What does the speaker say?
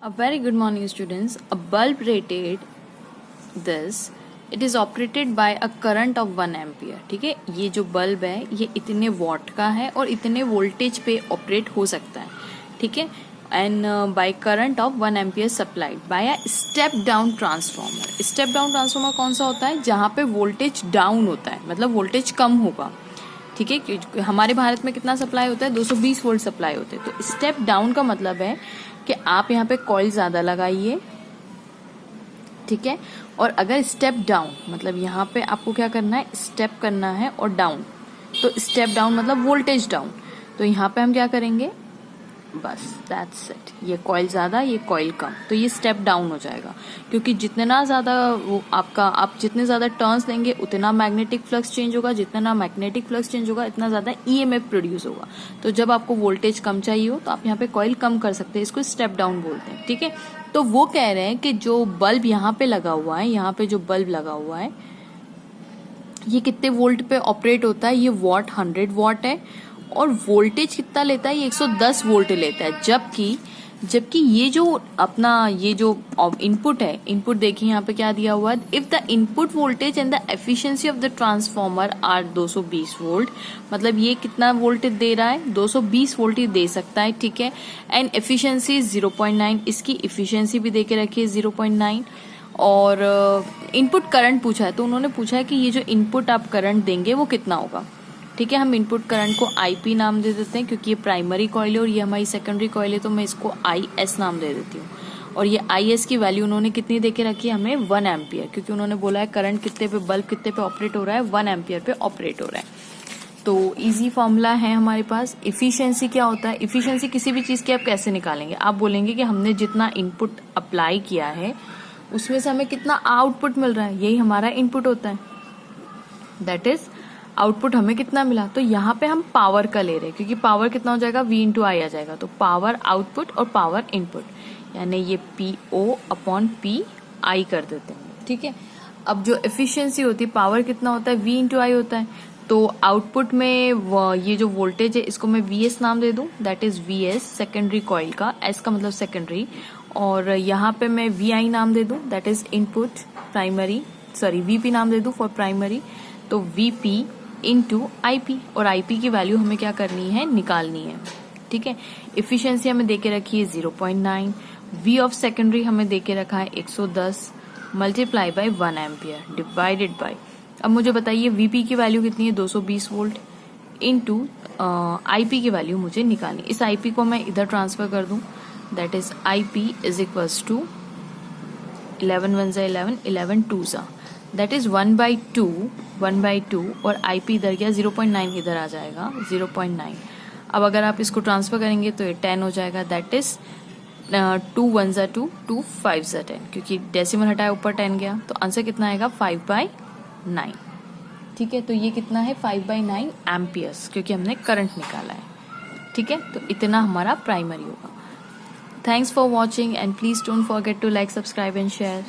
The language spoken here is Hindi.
A very good morning, students. A bulb rated this. It is operated by a current of 1 ampere. ठीक है, ये जो बल्ब है ये इतने वॉट का है और इतने वोल्टेज पे ऑपरेट हो सकता है. ठीक है, and by current of 1 ampere supplied by a step down transformer. Step down transformer कौन सा होता है? जहाँ पे वोल्टेज डाउन होता है, मतलब वोल्टेज कम होगा. ठीक है, क्योंकि हमारे भारत में कितना सप्लाई होता है? 220 वोल्ट सप्लाई होते हैं. तो स्टेप डाउन का मतलब है कि आप यहाँ पे कॉइल ज्यादा लगाइए. ठीक है, और अगर स्टेप डाउन मतलब यहाँ पे आपको क्या करना है? स्टेप करना है और डाउन. तो स्टेप डाउन मतलब वोल्टेज डाउन. तो यहाँ पे हम क्या करेंगे? बस दैट्स इट. ये कॉइल ज्यादा, ये कॉइल कम, तो ये स्टेप डाउन हो जाएगा. क्योंकि जितना ज्यादा वो आप जितने ज्यादा टर्न्स देंगे उतना मैग्नेटिक फ्लक्स चेंज होगा. जितना मैग्नेटिक फ्लक्स चेंज होगा इतना ज्यादा ईएमएफ प्रोड्यूस होगा. तो जब आपको वोल्टेज कम चाहिए हो तो आप यहाँ पे कॉइल कम कर सकते हैं. इसको स्टेप डाउन बोलते हैं. ठीक है, तो वो कह रहे हैं कि जो बल्ब यहाँ पे लगा हुआ है, यहाँ पे जो बल्ब लगा हुआ है ये कितने वोल्ट पे ऑपरेट होता है? ये वॉट 100 वॉट है और वोल्टेज कितना लेता है? ये 110 वोल्ट लेता है. जबकि ये जो इनपुट है, इनपुट देखिए यहाँ पे क्या दिया हुआ है? If the input voltage and the efficiency of the transformer are 220 volt, मतलब ये कितना वोल्टेज दे रहा है? 220 वोल्ट ही दे सकता है. ठीक है, एंड एफिशिएंसी 0.9, इसकी एफिशिएंसी भी दे के रखी है 0.9. और इनपुट करंट पूछा है, तो उन्होंने पूछा है कि ये जो इनपुट आप करंट देंगे वो कितना होगा. ठीक है, हम इनपुट करंट को IP नाम दे देते हैं क्योंकि ये प्राइमरी कॉइल है और ये हमारी सेकेंडरी कॉइल है, तो मैं इसको IS नाम दे देती हूँ. और ये IS की वैल्यू उन्होंने कितनी देके रखी है? हमें 1 एम्पियर, क्योंकि उन्होंने बोला है करंट कितने पे, बल्ब कितने पे ऑपरेट हो रहा है? 1 एम्पियर पे ऑपरेट हो रहा है. तो इजी फॉर्मूला है हमारे पास. इफिशियंसी क्या होता है? इफिशियंसी किसी भी चीज की आप कैसे निकालेंगे? आप बोलेंगे कि हमने जितना इनपुट अप्लाई किया है उसमें से हमें कितना आउटपुट मिल रहा है, यही हमारा इनपुट होता है. दैट इज आउटपुट हमें कितना मिला. तो यहाँ पे हम पावर का ले रहे हैं क्योंकि पावर कितना हो जाएगा? V × I आ जाएगा. तो पावर आउटपुट और पावर इनपुट, यानी ये PO/P I कर देते हैं. ठीक है, अब जो एफिशिएंसी होती है, पावर कितना होता है? V × I होता है. तो आउटपुट में ये जो वोल्टेज है इसको मैं VS नाम दे दूं. That is VS secondary coil का, S का मतलब सेकेंडरी. और यहाँ पे मैं VI नाम दे दूं. That is input primary, VP नाम दे दूं फॉर प्राइमरी. तो VP × IP, और IP की वैल्यू हमें क्या करनी है? निकालनी है. ठीक है, एफिशिएंसी हमें देके रखी है 0.9. V ऑफ सेकेंडरी हमें देके रखा है 110 multiply by 1 ampere divided by, अब मुझे बताइए VP की वैल्यू कितनी है? 220 वोल्ट इनटू IP की वैल्यू मुझे निकालनी. इस IP को मैं इधर ट्रांसफर कर दूं. That is IP is equals to 11 1 × 11, 11 2 × that is 1/2 और IP इधर गया, 0.9 इधर आ जाएगा, 0.9. अब अगर आप इसको ट्रांसफर करेंगे तो ये 10 हो जाएगा. दैट इज 2 1 × 2, 2 5 × 10, क्योंकि डेसिमल हटाया ऊपर 10 गया. तो आंसर कितना आएगा? 5/9. ठीक है, तो ये कितना है? 5/9 एम्पियर्स, क्योंकि हमने करंट निकाला है. ठीक है, तो इतना हमारा प्राइमरी होगा. Thanks for watching and please don't forget to like, subscribe and share.